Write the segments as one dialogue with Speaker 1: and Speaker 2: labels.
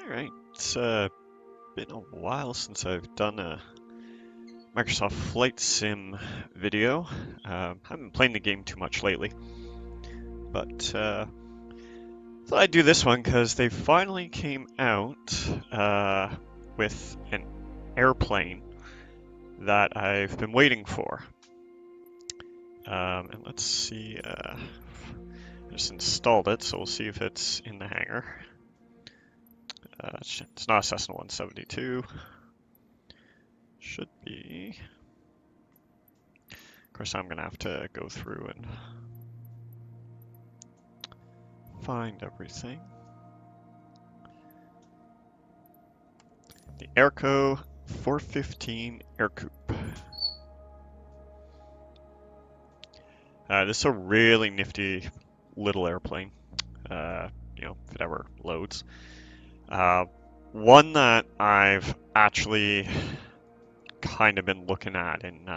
Speaker 1: Alright, it's been a while since I've done a Microsoft Flight Sim video. Haven't been playing the game too much lately, but thought I'd do this one because they finally came out with an airplane that I've been waiting for. And let's see, I just installed it, so we'll see if it's in the hangar. It's not a Cessna 172. Should be. Of course, I'm going to have to go through and find everything. The ERCO 415 Ercoupe. This is a really nifty little airplane, if it ever loads. One that I've actually kind of been looking at in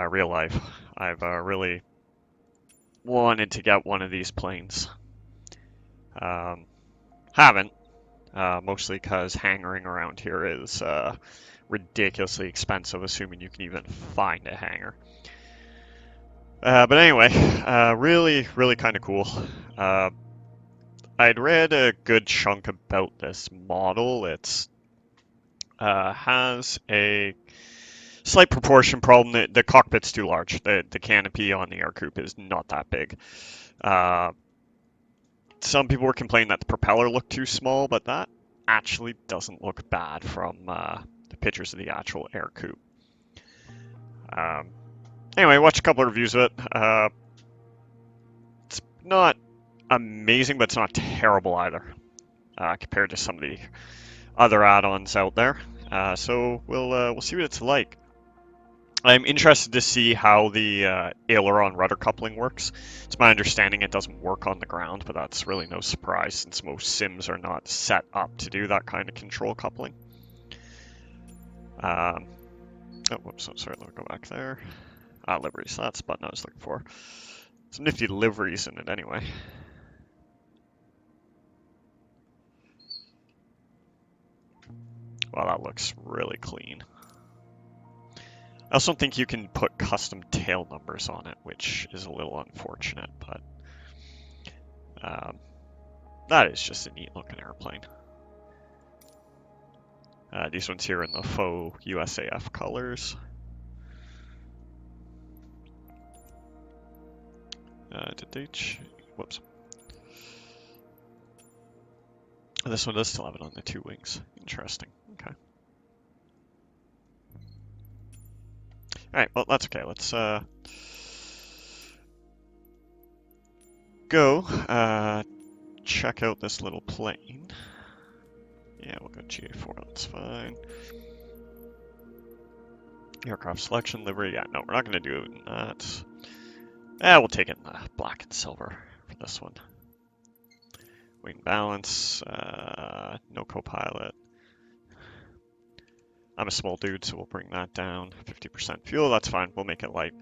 Speaker 1: real life. I've really wanted to get one of these planes. Haven't, mostly because hangaring around here is ridiculously expensive, assuming you can even find a hangar. But anyway, really kind of cool. I'd read a good chunk about this model. It's has a slight proportion problem. The cockpit's too large. The canopy on the Ercoupe is not that big. Some people were complaining that the propeller looked too small, but that actually doesn't look bad from the pictures of the actual Ercoupe. Anyway, watched a couple of reviews of it. It's not amazing, but it's not terrible either, compared to some of the other add-ons out there. So we'll see what it's like. I'm interested to see how the aileron rudder coupling works. It's my understanding it doesn't work on the ground, but that's really no surprise since most sims are not set up to do that kind of control coupling. Oh, whoops, sorry, let me go back there. Liveries, that's the button I was looking for. Some nifty liveries in it anyway. Wow, that looks really clean. I also think you can put custom tail numbers on it, which is a little unfortunate, but that is just a neat looking airplane. These ones here in the faux USAF colors. Whoops. This one does still have it on the two wings. Interesting. Okay. Alright, well, that's okay. Let's go check out this little plane. Yeah, we'll go GA4, that's fine. Aircraft selection, livery, yeah, no, we're not going to do that. We'll take it in the black and silver for this one. Wing balance, no co-pilot. I'm a small dude, so we'll bring that down. 50% fuel, that's fine, we'll make it light.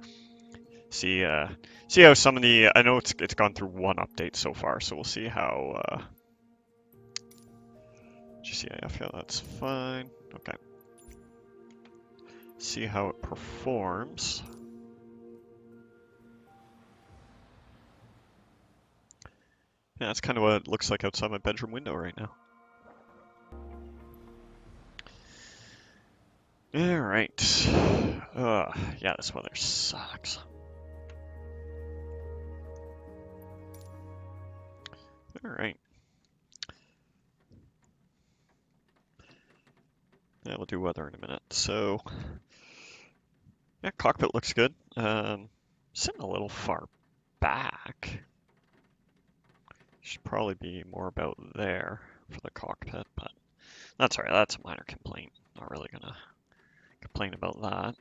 Speaker 1: See how some of the, I know it's gone through one update so far, so we'll see how, GCIF, yeah, that's fine, okay. See how it performs. Yeah, that's kind of what it looks like outside my bedroom window right now. Alright. Yeah, this weather sucks. Alright. Yeah, we'll do weather in a minute. So, yeah, cockpit looks good. Sitting a little far back. Should probably be more about there for the cockpit, but that's alright. That's a minor complaint. Not really gonna complain about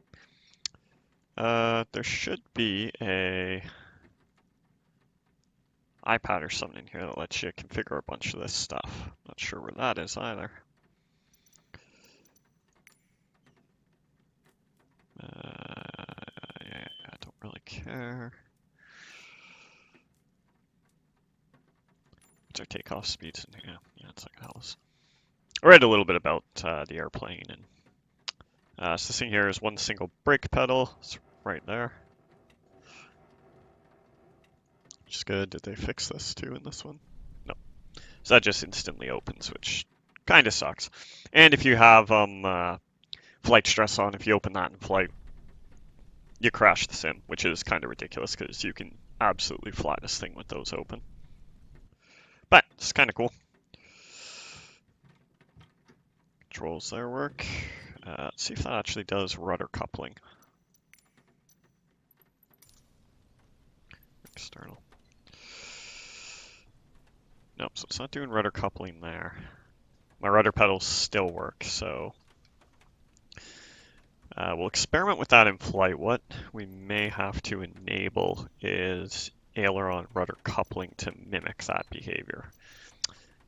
Speaker 1: that. There should be a iPad or something in here that lets you configure a bunch of this stuff. Not sure where that is either. Yeah, I don't really care. What's our takeoff speeds in here? Yeah, it's like hell's. I read a little bit about the airplane, and so this thing here is one single brake pedal. It's right there. Which is good. Did they fix this too in this one? No. So that just instantly opens, which kind of sucks. And if you have flight stress on, if you open that in flight, you crash the sim, which is kind of ridiculous because you can absolutely fly this thing with those open. But it's kind of cool. Controls there work. Let's see if that actually does rudder coupling. External. Nope, so it's not doing rudder coupling there. My rudder pedals still work, so we'll experiment with that in flight. What we may have to enable is aileron rudder coupling to mimic that behavior.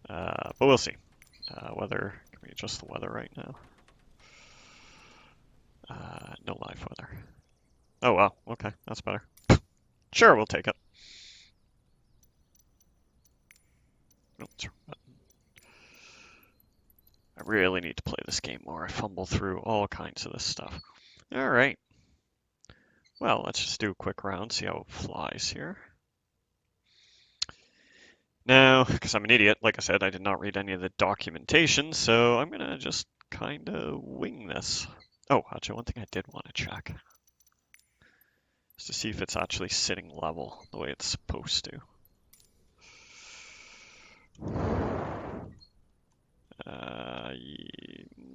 Speaker 1: But we'll see. Weather, can we adjust the weather right now? No live weather. Oh, wow, okay, that's better. Sure, we'll take it. I really need to play this game more. I fumble through all kinds of this stuff. All right. Well, let's just do a quick round, see how it flies here. Now, because I'm an idiot, like I said, I did not read any of the documentation, so I'm going to just kind of wing this. Oh, actually, one thing I did want to check is to see if it's actually sitting level the way it's supposed to.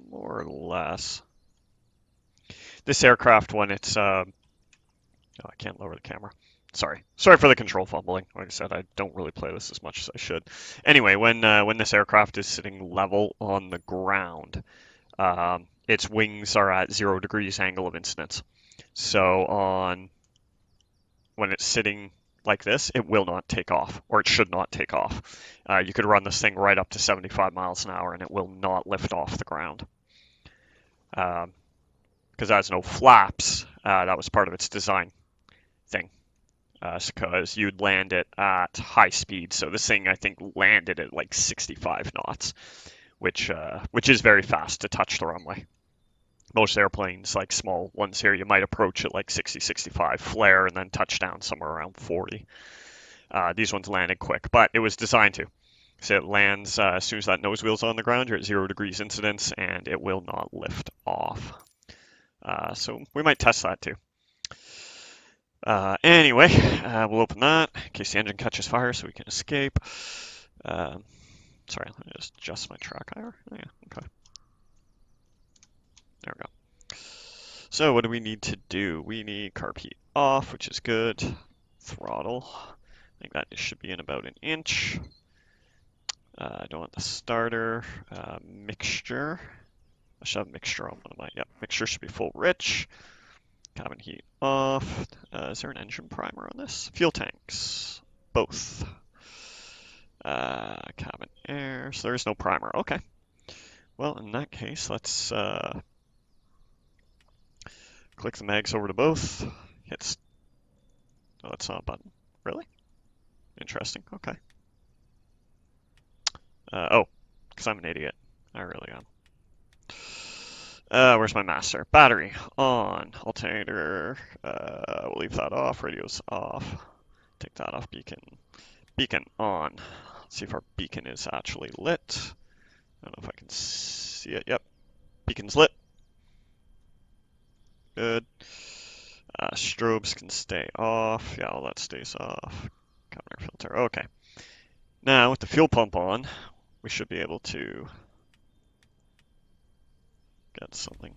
Speaker 1: More or less. This aircraft, when it's oh, I can't lower the camera. Sorry for the control fumbling. Like I said, I don't really play this as much as I should. Anyway, when this aircraft is sitting level on the ground, its wings are at 0 degrees angle of incidence. So when it's sitting like this, it will not take off, or it should not take off. You could run this thing right up to 75 miles an hour and it will not lift off the ground. Because it has no flaps, that was part of its design thing. Because you'd land it at high speed. So this thing, I think, landed at like 65 knots, which is very fast to touch the runway. Most airplanes, like small ones here, you might approach at like 60, 65, flare, and then touch down somewhere around 40. These ones landed quick, but it was designed to. So it lands as soon as that nose wheel's on the ground, you're at 0 degrees incidence, and it will not lift off. So we might test that too. Anyway, we'll open that in case the engine catches fire so we can escape. Sorry, let me just adjust my track higher. Oh, yeah, okay. There we go. So what do we need to do? We need carb heat off, which is good. Throttle. I think that should be in about 1 inch. I don't want the starter. Mixture. I should have mixture on one of my, yep, mixture should be full rich. Cabin heat off. Is there an engine primer on this? Fuel tanks. Both. Cabin air. So there's no primer. Okay. Well, in that case, let's click the mags over to both. Hit. Oh, that's not a button. Really? Interesting. Okay. Oh, because I'm an idiot. I really am. Where's my master? Battery on. Alternator. We'll leave that off. Radio's off. Take that off. Beacon. Beacon on. Let's see if our beacon is actually lit. I don't know if I can see it. Yep. Beacon's lit. Good. Strobes can stay off. Yeah, all that stays off. Cabin air filter. Okay. Now, with the fuel pump on, we should be able to get something.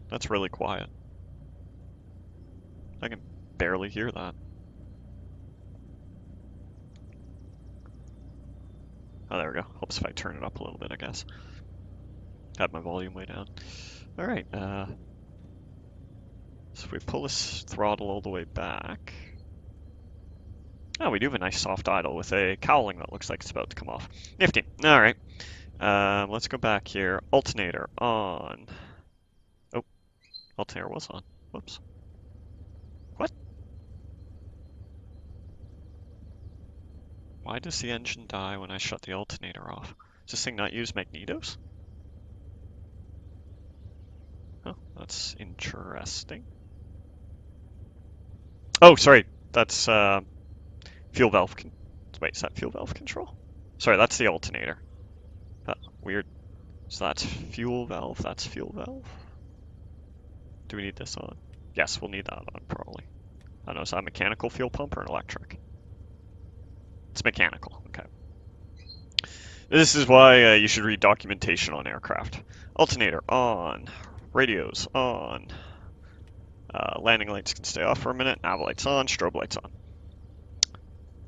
Speaker 1: That's really quiet. I can barely hear that. Oh, there we go. Helps if I turn it up a little bit, I guess. Have my volume way down. All right. So if we pull this throttle all the way back. Oh, we do have a nice soft idle with a cowling that looks like it's about to come off. Nifty. All right. Let's go back here. Alternator on. Oh, alternator was on. Whoops. What? Why does the engine die when I shut the alternator off? Does this thing not use magnetos? Oh, that's interesting. Oh, sorry. That's fuel valve. Wait, is that fuel valve control? Sorry, that's the alternator. Weird. So that's fuel valve. That's fuel valve. Do we need this on? Yes, we'll need that on probably. I don't know. Is that a mechanical fuel pump or an electric? It's mechanical. Okay. This is why you should read documentation on aircraft. Alternator on. Radios on. Landing lights can stay off for a minute. Nav lights on. Strobe lights on.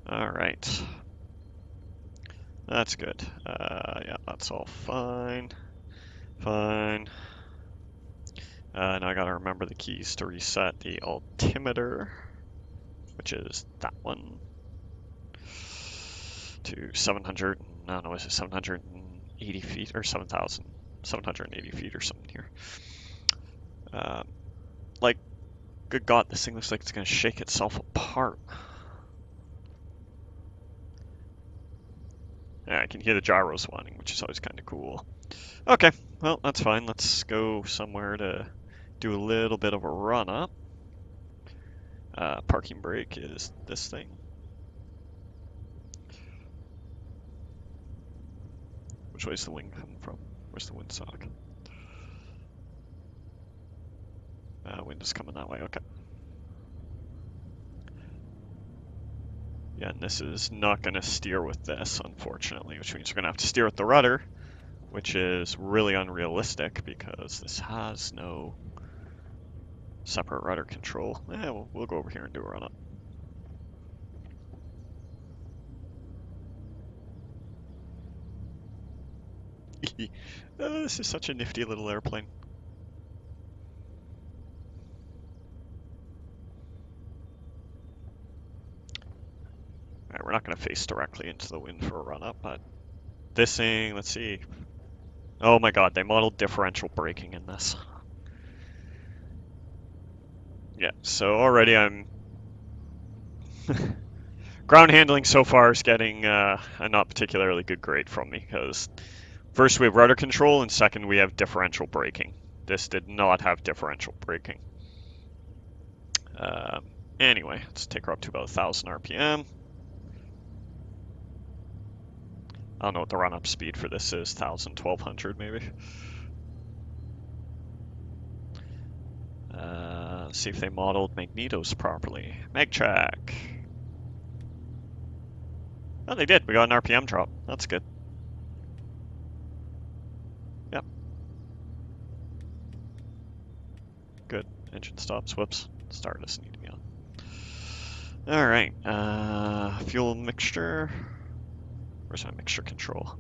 Speaker 1: All right. That's good. Yeah, that's all fine. Fine. Now I gotta remember the keys to reset the altimeter, which is that one, to 700, I don't know, is it 780 feet or 7,780 feet or something here. Like, good God, this thing looks like it's gonna shake itself apart. Yeah, I can hear the gyros whining, which is always kind of cool. Okay, well, that's fine. Let's go somewhere to do a little bit of a run up. Parking brake is this thing. Which way is the wing coming from? Where's the windsock? Wind is coming that way, okay. Yeah, and this is not going to steer with this, unfortunately, which means we're going to have to steer with the rudder, which is really unrealistic because this has no separate rudder control. We'll go over here and do a run up. This is such a nifty little airplane. Alright, we're not going to face directly into the wind for a run up, but this thing, let's see. Oh my God, they modeled differential braking in this. Yeah, so already I'm... Ground handling so far is getting a not particularly good grade from me, because first we have rudder control, and second we have differential braking. This did not have differential braking. Anyway, let's take her up to about 1,000 RPM. I don't know what the run-up speed for this is, 1,000, 1,200 maybe. Let's see if they modeled magnetos properly. Mag check. Oh, they did. We got an RPM drop. That's good. Yep. Good. Engine stops. Whoops. Star doesn't need to be on. All right. Fuel mixture. Where's my mixture control?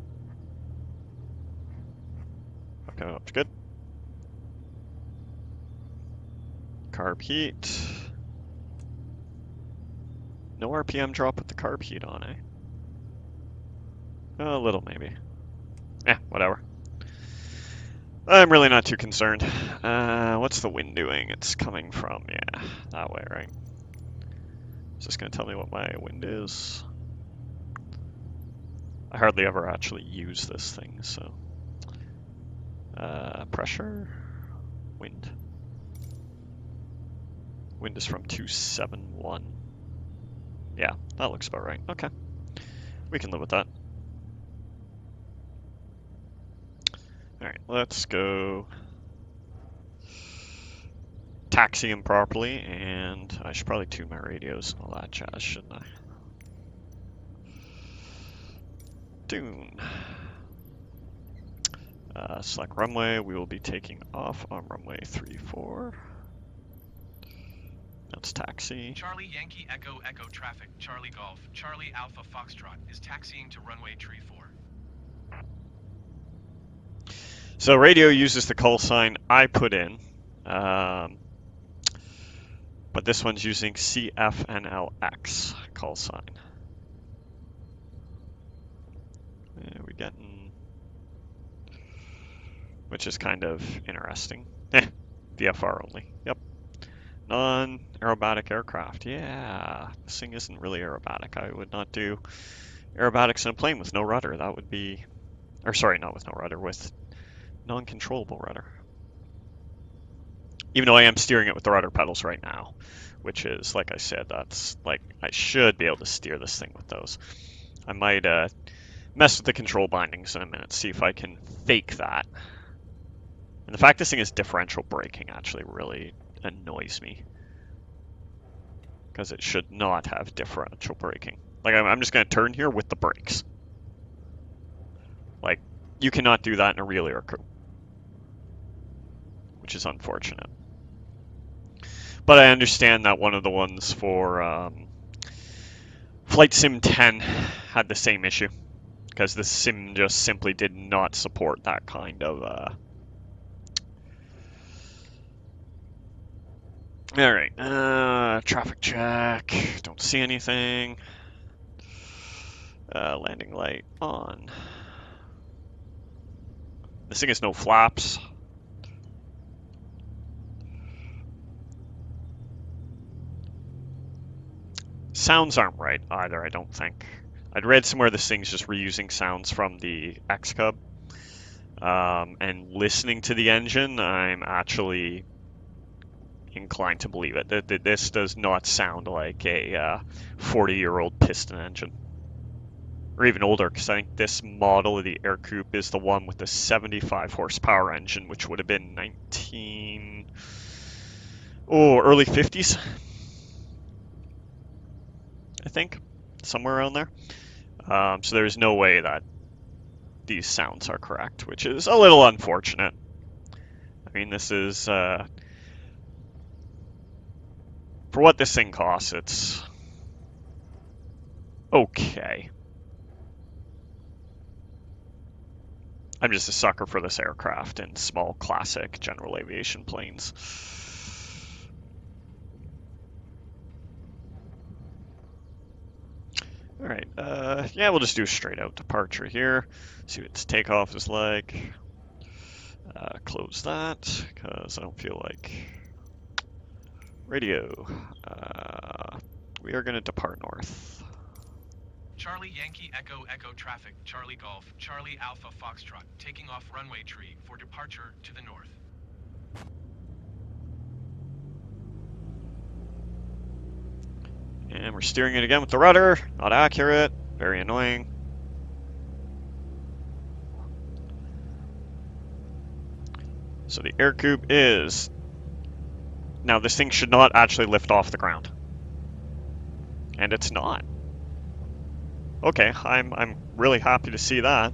Speaker 1: Okay, that's good. Carb heat. No RPM drop with the carb heat on, eh? A little, maybe. Whatever. I'm really not too concerned. What's the wind doing? It's coming from, yeah, that way, right? Is this going to tell me what my wind is? I hardly ever actually use this thing, so. Pressure, wind. Wind is from 271. Yeah, that looks about right. Okay, we can live with that. All right, let's go taxi him properly, and I should probably tune my radios and all that jazz, shouldn't I? Tune. Select runway. We will be taking off on runway 34. That's taxi.
Speaker 2: Charlie Yankee Echo Echo traffic. Charlie Golf. Charlie Alpha Foxtrot is taxiing to runway 34.
Speaker 1: So radio uses the call sign I put in, but this one's using CFNLX call sign. We're getting, which is kind of interesting. VFR only. Yep. Non-aerobatic aircraft. Yeah, this thing isn't really aerobatic. I would not do aerobatics in a plane with no rudder. That would be, or sorry, not with no rudder, with non-controllable rudder. Even though I am steering it with the rudder pedals right now, which is, like I said, that's like, I should be able to steer this thing with those. I might mess with the control bindings in a minute, see if I can fake that. And the fact this thing is differential braking actually really annoys me, because it should not have differential braking. Like, I'm just going to turn here with the brakes. Like, you cannot do that in a real Ercoupe, which is unfortunate. But I understand that one of the ones for Flight Sim 10 had the same issue, because the sim just simply did not support that kind of Alright, traffic check, don't see anything. Landing light on. This thing has no flaps. Sounds aren't right either, I don't think. I'd read somewhere this thing's just reusing sounds from the Ercoupe. And listening to the engine, I'm actually inclined to believe it. This does not sound like a 40-year-old piston engine. Or even older, because I think this model of the Ercoupe is the one with the 75 horsepower engine, which would have been early 50s, I think, somewhere around there. So there's no way that these sounds are correct, which is a little unfortunate. I mean, this is, for what this thing costs, it's okay. I'm just a sucker for this aircraft and small classic general aviation planes. All right, yeah, we'll just do a straight out departure here. See what its takeoff is like. Close that, because I don't feel like radio. We are gonna depart north.
Speaker 2: Charlie Yankee Echo Echo traffic, Charlie Golf, Charlie Alpha Foxtrot, taking off runway tree for departure to the north.
Speaker 1: And we're steering it again with the rudder, not accurate, very annoying. So the Ercoupe is, now this thing should not actually lift off the ground. And it's not. Okay, I'm really happy to see that.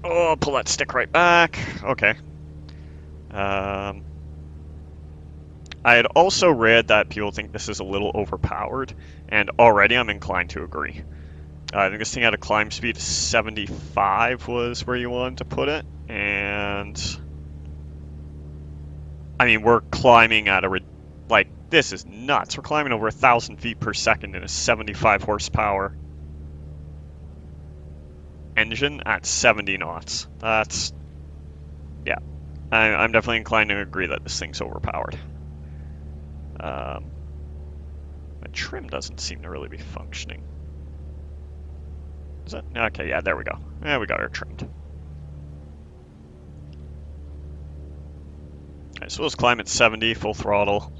Speaker 1: Oh, pull that stick right back. Okay. I had also read that people think this is a little overpowered, and already I'm inclined to agree. I think this thing had a climb speed of 75 was where you wanted to put it, and I mean, we're climbing at like, this is nuts. We're climbing over 1,000 feet per second in a 75 horsepower engine at 70 knots. That's, yeah. I'm definitely inclined to agree that this thing's overpowered. My trim doesn't seem to really be functioning. Is that? Okay, yeah, there we go. Yeah, we got her trimmed. Okay, so let's climb at 70, full throttle.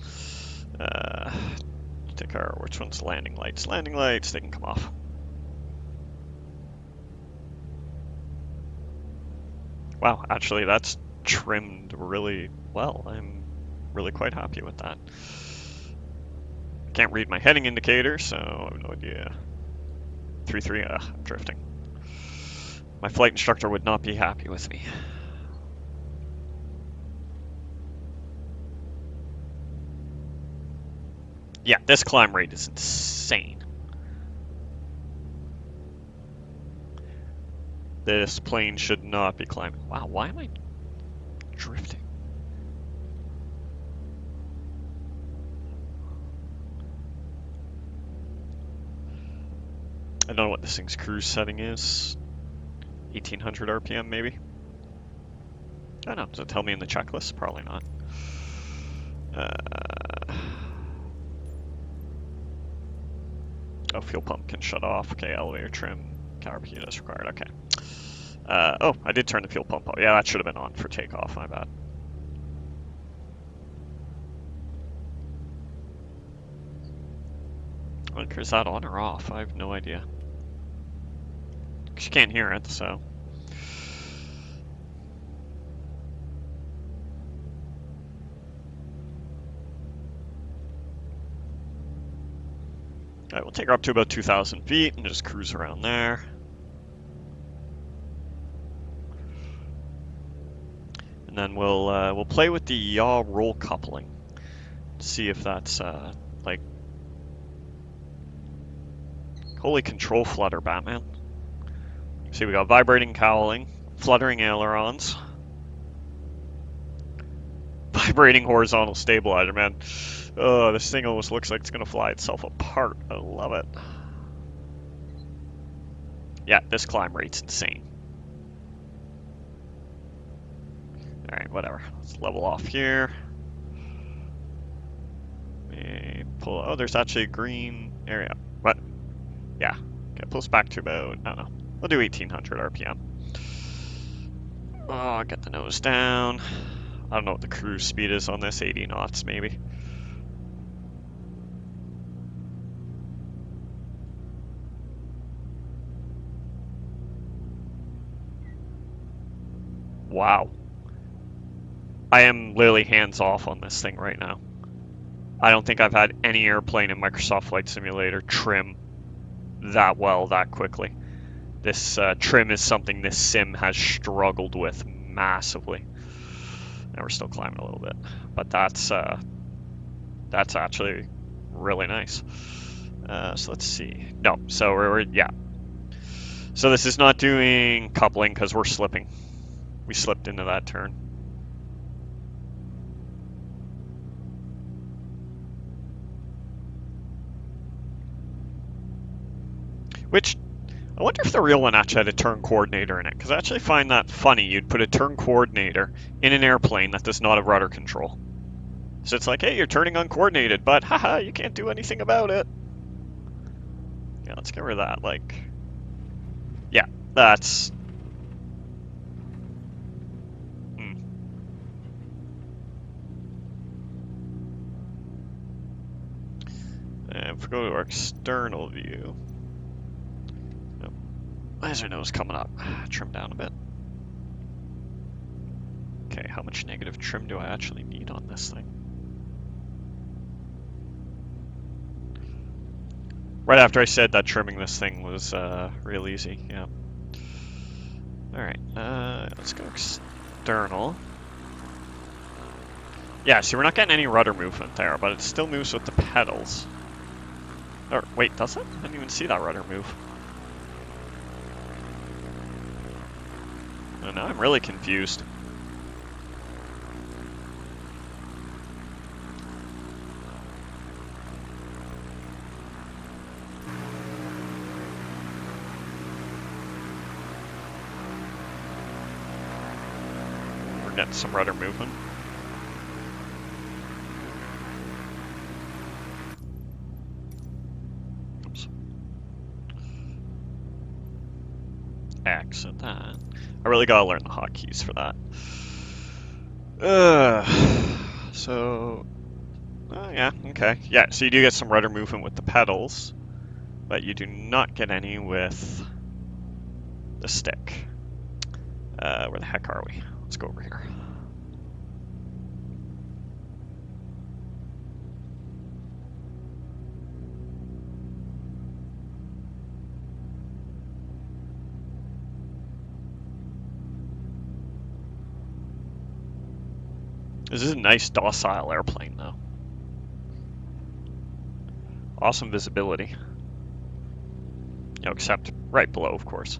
Speaker 1: Take our, which one's landing lights? Landing lights, they can come off. Wow, actually that's trimmed really well. I'm really quite happy with that. Can't read my heading indicator, so I have no idea. 3-3, I'm drifting. My flight instructor would not be happy with me. Yeah, this climb rate is insane. This plane should not be climbing. Wow, why am I drifting? I don't know what this thing's cruise setting is. 1800 RPM maybe? I don't know, does it tell me in the checklist? Probably not. So fuel pump can shut off. Okay, elevator trim, carburetor is required. Okay. Oh, I did turn the fuel pump off. Yeah, that should have been on for takeoff. My bad. Like, is that on or off? I have no idea. Because you can't hear it, so. Alright, we'll take her up to about 2,000 feet and just cruise around there. And then we'll play with the yaw roll coupling. See if that's like, holy control flutter, Batman. See, we got vibrating cowling, fluttering ailerons, vibrating horizontal stabilizer, man. Oh, this thing almost looks like it's gonna fly itself apart. I love it. Yeah, this climb rate's insane. Alright, whatever. Let's level off here. Pull. Oh, there's actually a green area. What? Yeah. Okay, pull us back to about, I don't know. We'll do 1800 RPM. Oh, get the nose down. I don't know what the cruise speed is on this, 80 knots maybe. Wow. I am literally hands off on this thing right now. I don't think I've had any airplane in Microsoft Flight Simulator trim that well that quickly. This trim is something this sim has struggled with massively. And we're still climbing a little bit, but that's actually really nice. So let's see. No, so yeah. So this is not doing coupling because we're slipping. We slipped into that turn. Which, I wonder if the real one actually had a turn coordinator in it, because I actually find that funny. You'd put a turn coordinator in an airplane that does not have rudder control. So it's like, hey, you're turning uncoordinated, but haha, you can't do anything about it. Yeah, let's get rid of that. Like, yeah, that's... And if we go to our external view, oh, why is our nose coming up? Trim down a bit. Okay, how much negative trim do I actually need on this thing? Right after I said that trimming this thing was real easy, yeah. Alright, let's go external. Yeah, see, we're not getting any rudder movement there, but it still moves with the pedals. Or, wait, does it? I didn't even see that rudder move. Oh, now I'm really confused. We're getting some rudder movement. Exit that. I really gotta learn the hotkeys for that. So, oh yeah, okay. Yeah, so you do get some rudder movement with the pedals, but you do not get any with the stick. Where the heck are we? Let's go over here. This is a nice docile airplane though. Awesome visibility. You know, except right below, of course.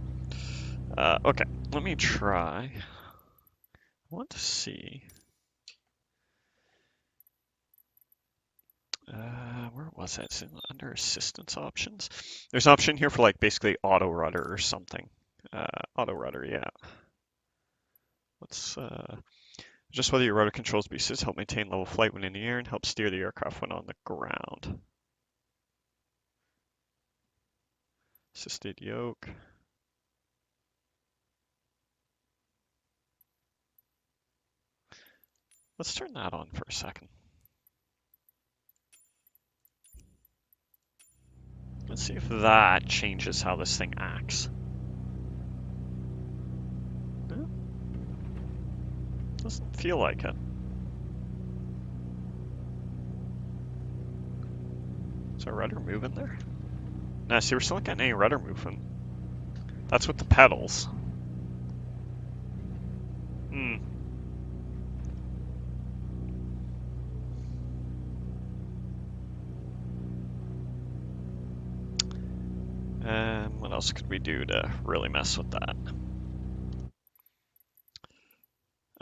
Speaker 1: Okay, let me try. I want to see. Where was it? It's under assistance options. There's an option here for like basically auto rudder or something. Auto rudder, yeah. Let's just whether your rudder controls pieces help maintain level flight when in the air and help steer the aircraft when on the ground. Assisted yoke. Let's turn that on for a second. Let's see if that changes how this thing acts. No? Doesn't feel like it. Is our rudder moving there? No, see, we're still not getting any rudder movement. That's with the pedals. Hmm. What else could we do to really mess with that?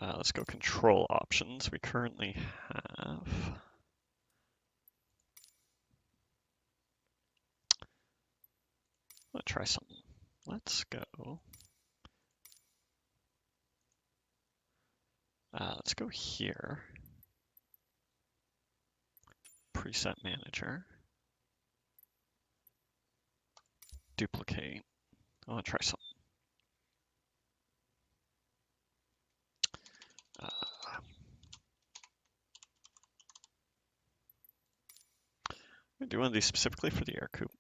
Speaker 1: Let's go control options. We currently have... Let's try something. Let's go... let's go here. Preset manager. Duplicate. I want to try something. I'm going to do one of these specifically for the Ercoupe.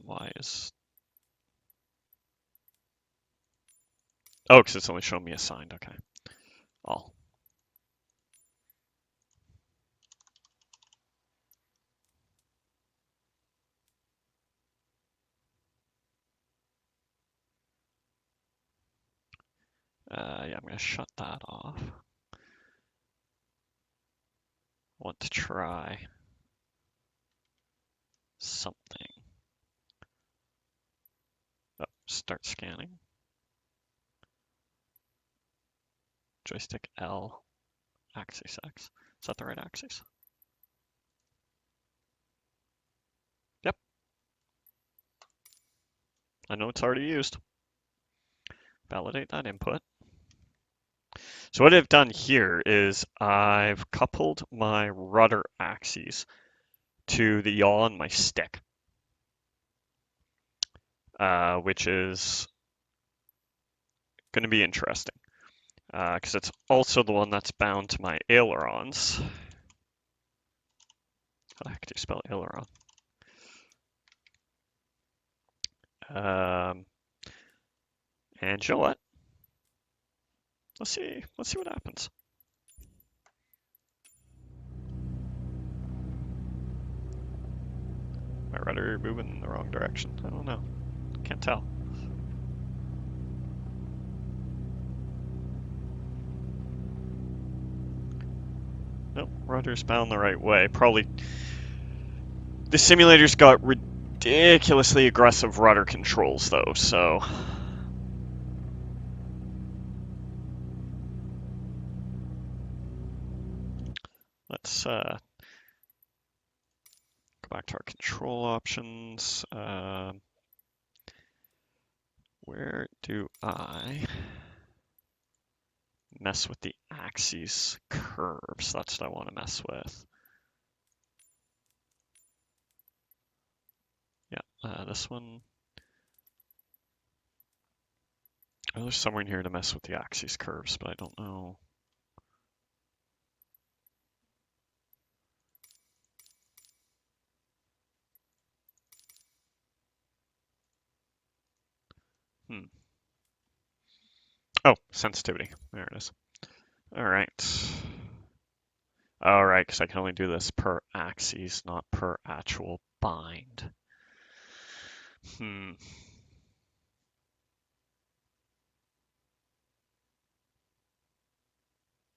Speaker 1: Why is... Oh, because it's only showing me assigned. Okay. All. Yeah, I'm going to shut that off. Want to try something. Oh, start scanning. Joystick L, axis X. Is that the right axis? Yep. I know it's already used. Validate that input. So what I've done here is I've coupled my rudder axes to the yaw on my stick, which is going to be interesting because it's also the one that's bound to my ailerons. How the heck do you spell aileron? And you know what? Let's see what happens. My rudder moving in the wrong direction? I don't know. Can't tell. Nope, rudder's bound the right way. Probably the simulator's got ridiculously aggressive rudder controls though, so let's go back to our control options. Where do I mess with the axis curves? That's what I want to mess with. Yeah, this one. Oh, there's somewhere in here to mess with the axis curves, but I don't know. Oh, sensitivity. There it is. All right. All right, because I can only do this per axis, not per actual bind. Yeah,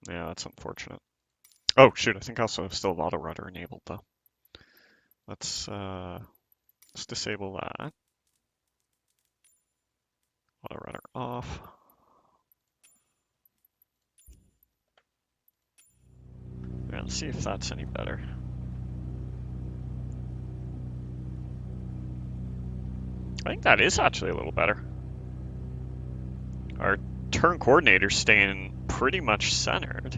Speaker 1: that's unfortunate. Oh, shoot, I think I also still have auto rudder enabled, though. Let's disable that. Auto rudder off. Yeah, let's see if that's any better. I think that is actually a little better. Our turn coordinator's staying pretty much centered.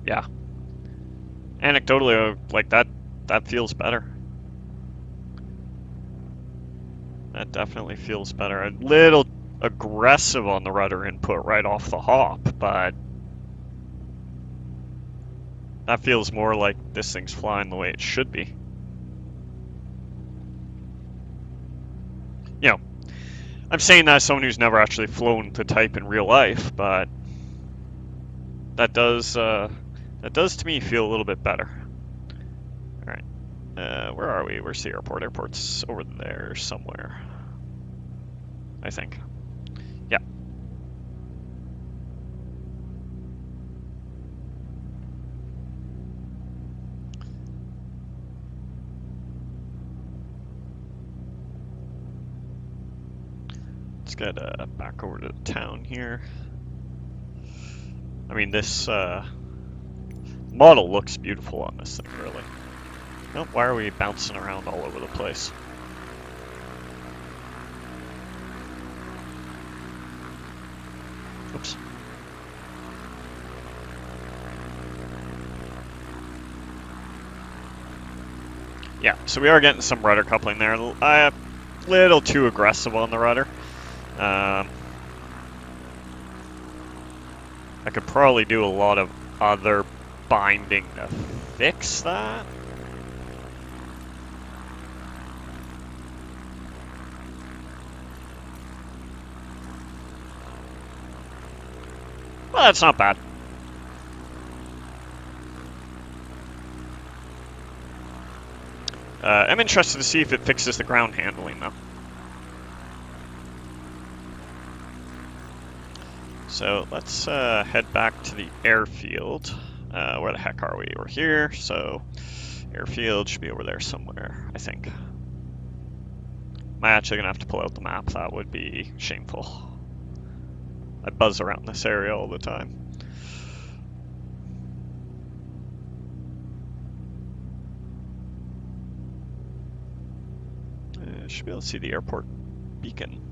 Speaker 1: Yeah. Anecdotally, like that feels better. That definitely feels better. A little aggressive on the rudder input right off the hop, but that feels more like this thing's flying the way it should be. You know, I'm saying that as someone who's never actually flown the type in real life, but that does to me feel a little bit better. All right, where are we? Where's the airport? Airport's over there somewhere, I think. Yeah. Let's get back over to the town here. I mean, this model looks beautiful on this thing, really. Nope, why are we bouncing around all over the place? Oops. Yeah, so we are getting some rudder coupling there. A little too aggressive on the rudder. I could probably do a lot of other binding to fix that. Well, that's not bad. I'm interested to see if it fixes the ground handling, though. So let's head back to the airfield. Where the heck are we? We're here, so airfield should be over there somewhere, I think. Am I actually gonna have to pull out the map? That would be shameful. I buzz around this area all the time. Should be able to see the airport beacon.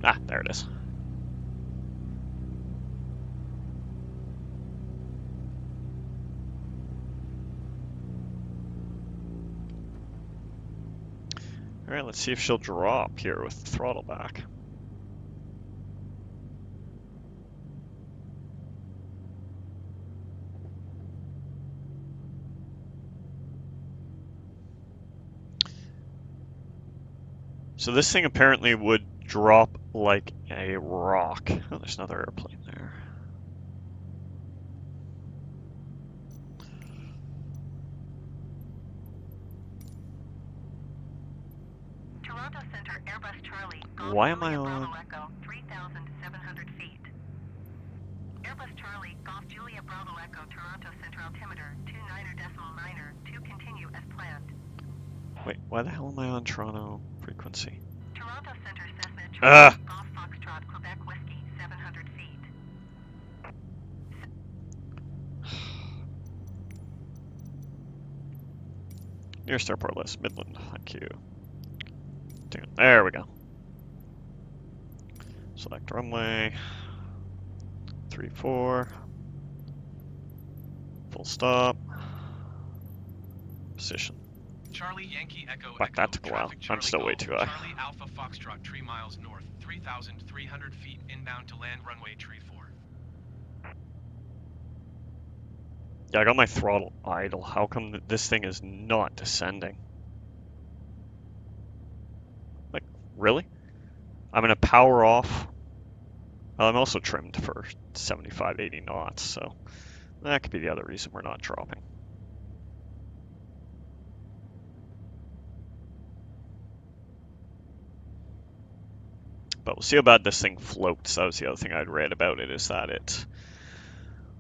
Speaker 1: Ah, there it is. All right, let's see if she'll drop here with the throttle back. So this thing apparently would drop like a rock. Oh, there's another airplane there.
Speaker 3: Toronto Center, Airbus Charlie.
Speaker 1: Why am I on?
Speaker 3: 3,700 feet. Airbus Charlie, Golf Julia Bravo Echo, Toronto Center altimeter 29.9er to continue as planned.
Speaker 1: Wait, why the hell am I on Toronto frequency?
Speaker 3: Toronto Center, Cessna Charlie, Golf Foxtrot, Quebec Whiskey, 700 feet.
Speaker 1: Nearest airport list, Midland. Thank you. There we go. Select runway. 34. Full stop. Position.
Speaker 2: Charlie Yankee Echo
Speaker 1: Fuck,
Speaker 2: Echo.
Speaker 1: that took a while.
Speaker 2: Traffic,
Speaker 1: I'm still way too high.
Speaker 2: Charlie Alpha Foxtrot 3 miles north, 3,300 feet inbound to land runway tree 4.
Speaker 1: Yeah, I got my throttle idle. How come this thing is not descending? Like, really? I'm gonna power off. Well, I'm also trimmed for 75, 80 knots, so that could be the other reason we're not dropping. But we'll see how bad this thing floats. That was the other thing I'd read about it, is that it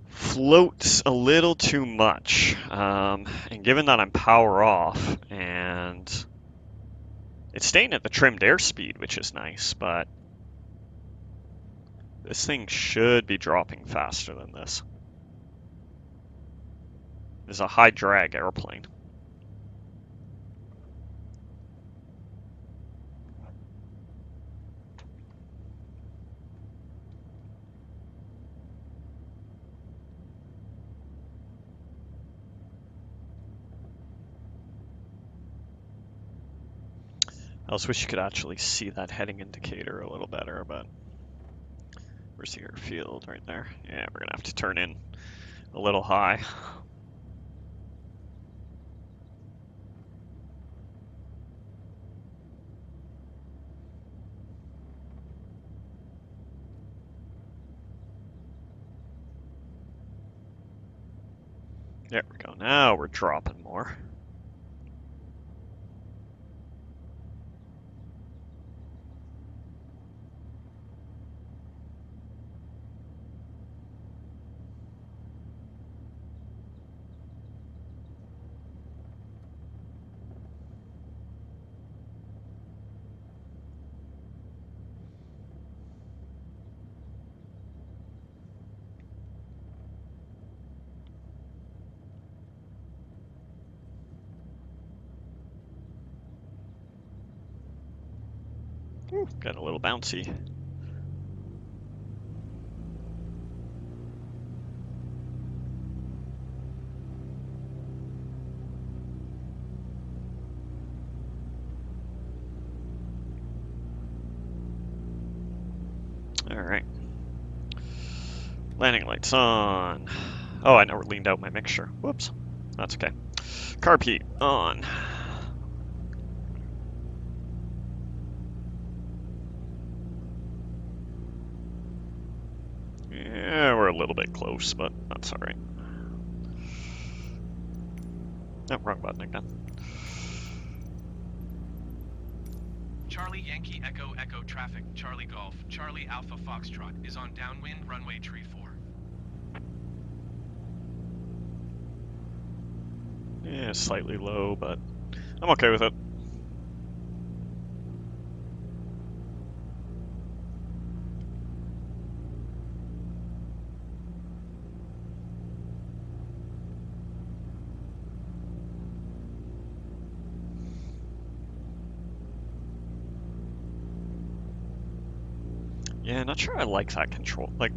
Speaker 1: floats a little too much. And given that I'm power off, and it's staying at the trimmed airspeed, which is nice, but this thing should be dropping faster than this. This is a high drag airplane. I also wish you could actually see that heading indicator a little better, but where's the airfield? Right there. Yeah, we're gonna have to turn in a little high. There we go. Now we're dropping more. Ooh, got a little bouncy. All right. Landing lights on. Oh, I never leaned out my mixture. Whoops. That's okay. Carb heat on. Yeah, we're a little bit close, but that's all right. Oh, wrong button again.
Speaker 2: Charlie Yankee Echo Echo traffic, Charlie Golf, Charlie Alpha Foxtrot is on downwind runway tree 4.
Speaker 1: Yeah, slightly low, but I'm okay with it. Yeah, not sure I like that control. Like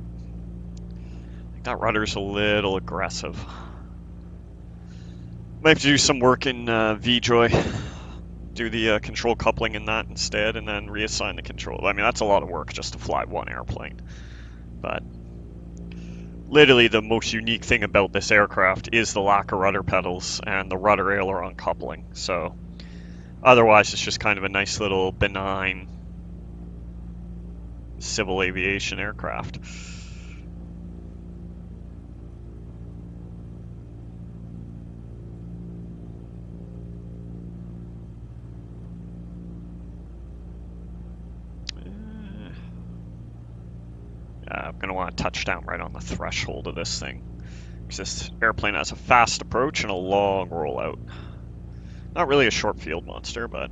Speaker 1: that rudder's a little aggressive. Might have to do some work in VJoy. Do the control coupling in that instead, and then reassign the control. I mean, that's a lot of work just to fly one airplane. But literally the most unique thing about this aircraft is the lack of rudder pedals and the rudder aileron coupling. So otherwise, it's just kind of a nice little benign civil aviation aircraft. I'm going to want to touch down right on the threshold of this thing, because this airplane has a fast approach and a long rollout. Not really a short field monster, but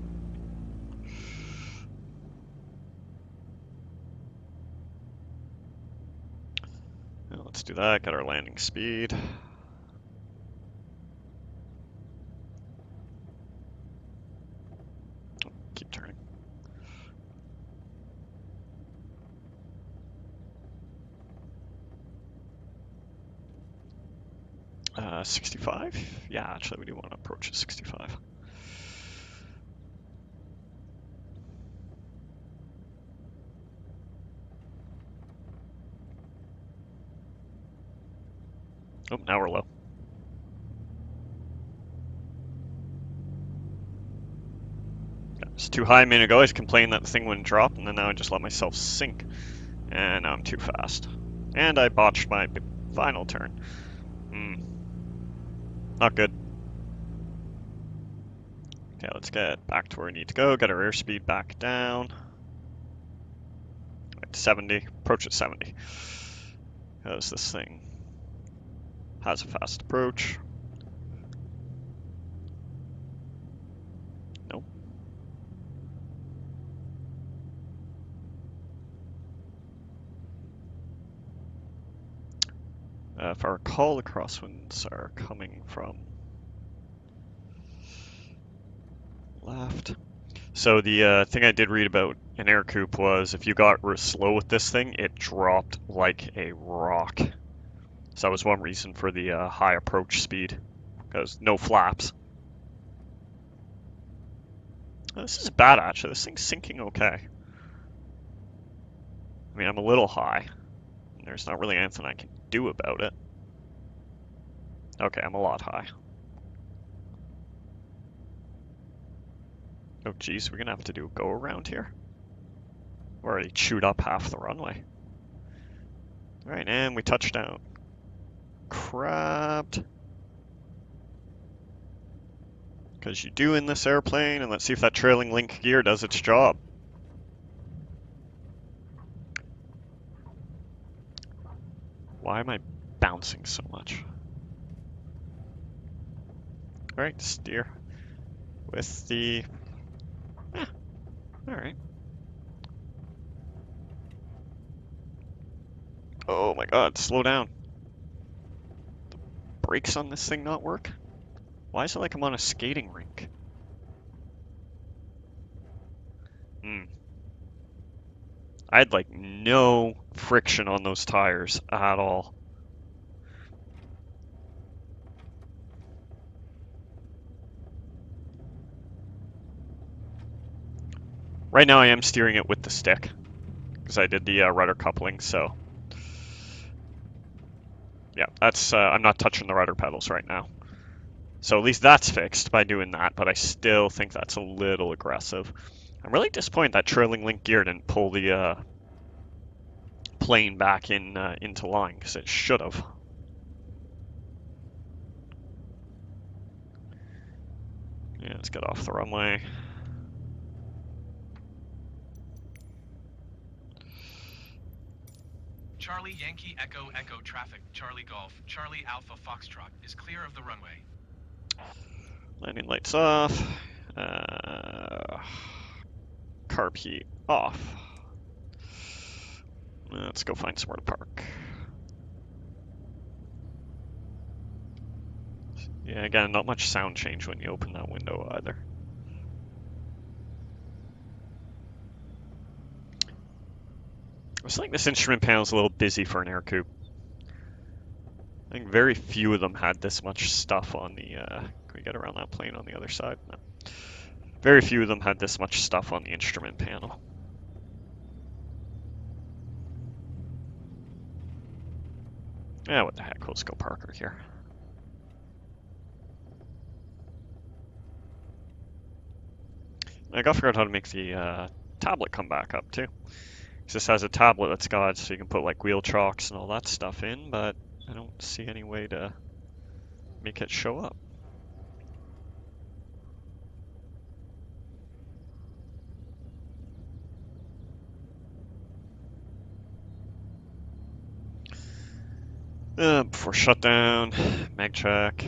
Speaker 1: let's do that. Get our landing speed. Oh, keep turning. Uh, 65? Yeah, actually, we do want to approach at 65. Oh, now we're low. It's too high a minute ago. I was complaining that the thing wouldn't drop, and then now I just let myself sink. And now I'm too fast. And I botched my final turn. Not good. Okay, let's get back to where we need to go. Get our airspeed back down. At 70. Approach at 70. Because this thing has a fast approach. Nope. If I recall, the crosswinds are coming from left. So the thing I did read about in Ercoupe was if you got slow with this thing, it dropped like a rock. So that was one reason for the high approach speed, because no flaps. This is bad, actually. This thing's sinking okay. I mean, I'm a little high. And there's not really anything I can do about it. Okay, I'm a lot high. Oh, geez, we're gonna have to do a go around here. We already chewed up half the runway. Alright, and we touched down. Crabbed. Because you do in this airplane, and let's see if that trailing link gear does its job. Why am I bouncing so much? Alright, steer with the... Yeah, alright. Oh my god, slow down. The brakes on this thing not work? Why is it like I'm on a skating rink? I had like no friction on those tires at all. Right now I am steering it with the stick because I did the rudder coupling, so yeah, that's I'm not touching the rudder pedals right now. So at least that's fixed by doing that, but I still think that's a little aggressive. I'm really disappointed that trailing link gear didn't pull the plane back in into line, because it should have. Yeah, let's get off the runway.
Speaker 2: Charlie Yankee Echo Echo traffic, Charlie Golf, Charlie Alpha Foxtrot is clear of the runway.
Speaker 1: Landing lights off. Carb heat off. Let's go find somewhere to park. Yeah, again, not much sound change when you open that window either. I was like this instrument panel is a little busy for an Ercoupe. I think very few of them had this much stuff on the, can we get around that plane on the other side? No. Very few of them had this much stuff on the instrument panel. Yeah, what the heck, let's go park her here. I got figured out how to make the tablet come back up too. This has a tablet that's got, so you can put like wheel chocks and all that stuff in, but I don't see any way to make it show up. Before shutdown, mag check.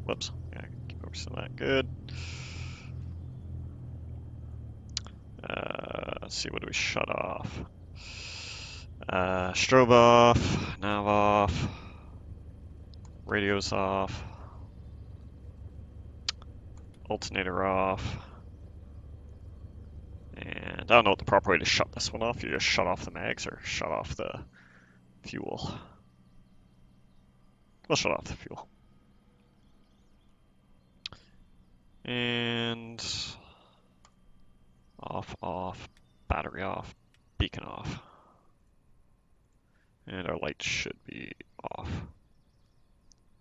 Speaker 1: Whoops, yeah, keep over some of that, good. Let's see, what do we shut off? Strobe off, nav off, radio's off, alternator off, and I don't know what the proper way to shut this one off. You just shut off the mags or shut off the fuel. We'll shut off the fuel. And off, battery off, beacon off. And our lights should be off.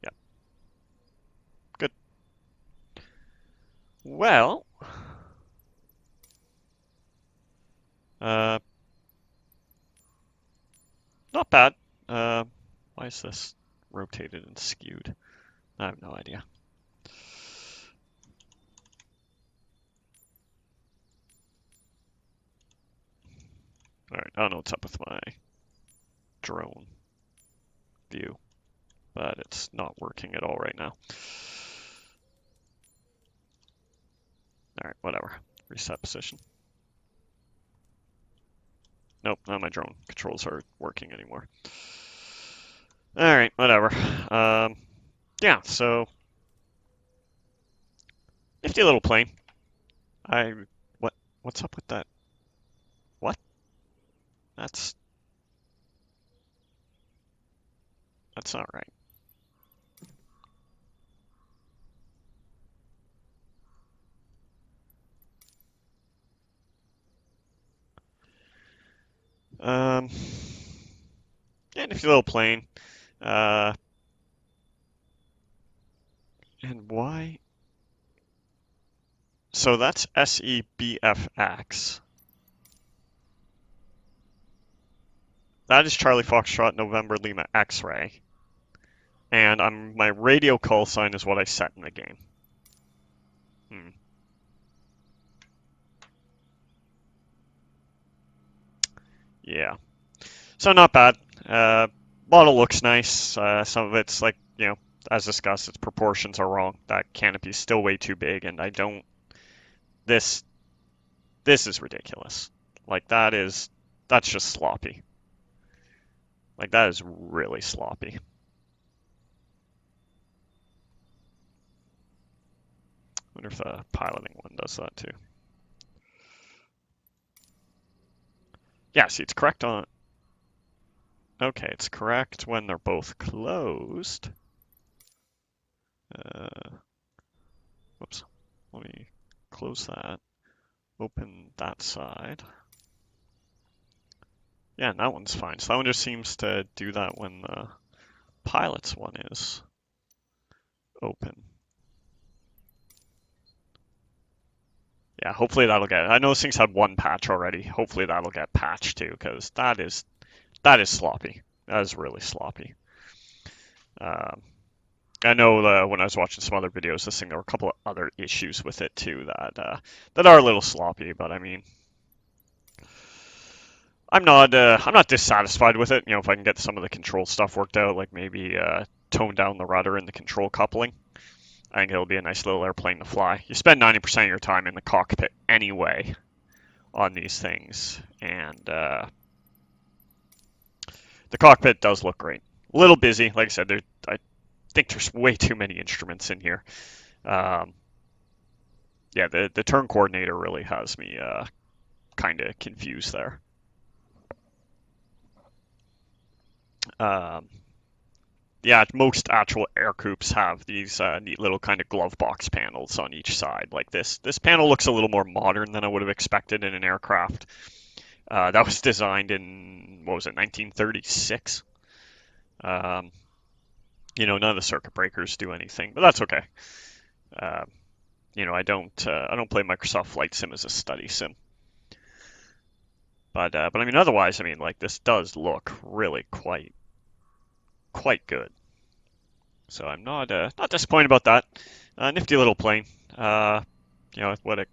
Speaker 1: Yep. Good. Well, not bad. Why is this rotated and skewed? I have no idea. Alright, I don't know what's up with my drone view, but it's not working at all right now. Alright, whatever. Reset position. Nope, not my drone controls are working anymore. Alright, whatever. Yeah, so nifty little plane. What's up with that? What? That's not right. Yeah, nifty little plane. And why? So that's SEBFX. That is Charlie Foxtrot November Lima X-ray. And my radio call sign is what I set in the game. Yeah. So not bad. Model looks nice. Some of it's like, as discussed, its proportions are wrong. That canopy's still way too big, and I don't. This is ridiculous. Like that's just sloppy. Like that is really sloppy. I wonder if the piloting one does that too. Yeah, see, it's correct on. Okay, it's correct when they're both closed. Whoops. Let me close that. Open that side. Yeah, and that one's fine. So that one just seems to do that when the pilot's one is open. Yeah, hopefully that'll get. I know those things had one patch already. Hopefully that'll get patched too, because that is sloppy. That is really sloppy. I know when I was watching some other videos, this thing there were a couple of other issues with it too that are a little sloppy. But I mean, I'm not dissatisfied with it. If I can get some of the control stuff worked out, like maybe tone down the rudder and the control coupling, I think it'll be a nice little airplane to fly. You spend 90% of your time in the cockpit anyway on these things, and the cockpit does look great. A little busy, like I said. I think there's way too many instruments in here. Yeah, the turn coordinator really has me kind of confused there. Yeah, most actual Ercoupes have these neat little kind of glove box panels on each side. Like this panel looks a little more modern than I would have expected in an aircraft. That was designed in, what was it, 1936? None of the circuit breakers do anything, but that's okay. I don't play Microsoft Flight Sim as a study sim. But I mean, otherwise, I mean, like this does look really quite good. So I'm not disappointed about that. Nifty little plane. What it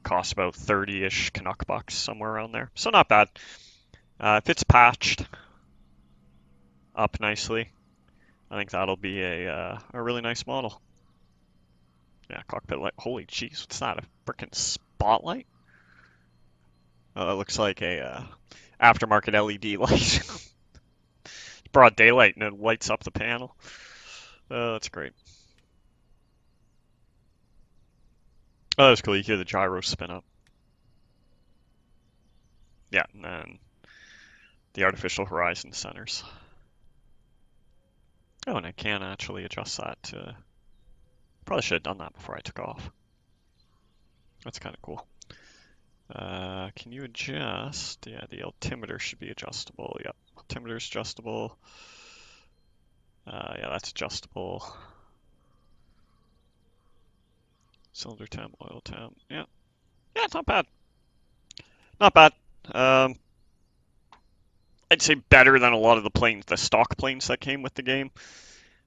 Speaker 1: costs, about 30-ish Canuck bucks, somewhere around there. So not bad. If it's patched up nicely, I think that'll be a really nice model. Yeah, cockpit light. Holy jeez, what's that? A freaking spotlight? Oh, that looks like a aftermarket LED light. Broad daylight and it lights up the panel. That's great. Oh, that's cool. You hear the gyro spin up. Yeah, and then the artificial horizon centers. Oh, and I can actually adjust that to. Probably should have done that before I took off. That's kind of cool. Can you adjust? Yeah, the altimeter should be adjustable. Yep, altimeter's adjustable. Yeah, that's adjustable. Cylinder temp, oil temp. Yeah, it's not bad. Not bad. I'd say better than a lot of the stock planes that came with the game.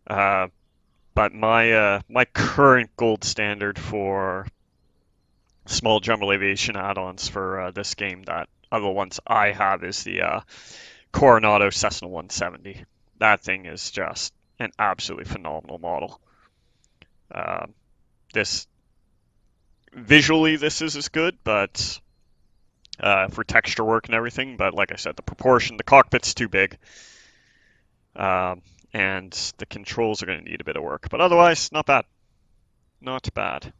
Speaker 1: But my current gold standard for small general aviation add-ons for this game, that other ones I have, is the Coronado Cessna 170. That thing is just an absolutely phenomenal model. Visually this is as good, but for texture work and everything. But like I said, the cockpit's too big. And the controls are going to need a bit of work. But otherwise, not bad. Not bad.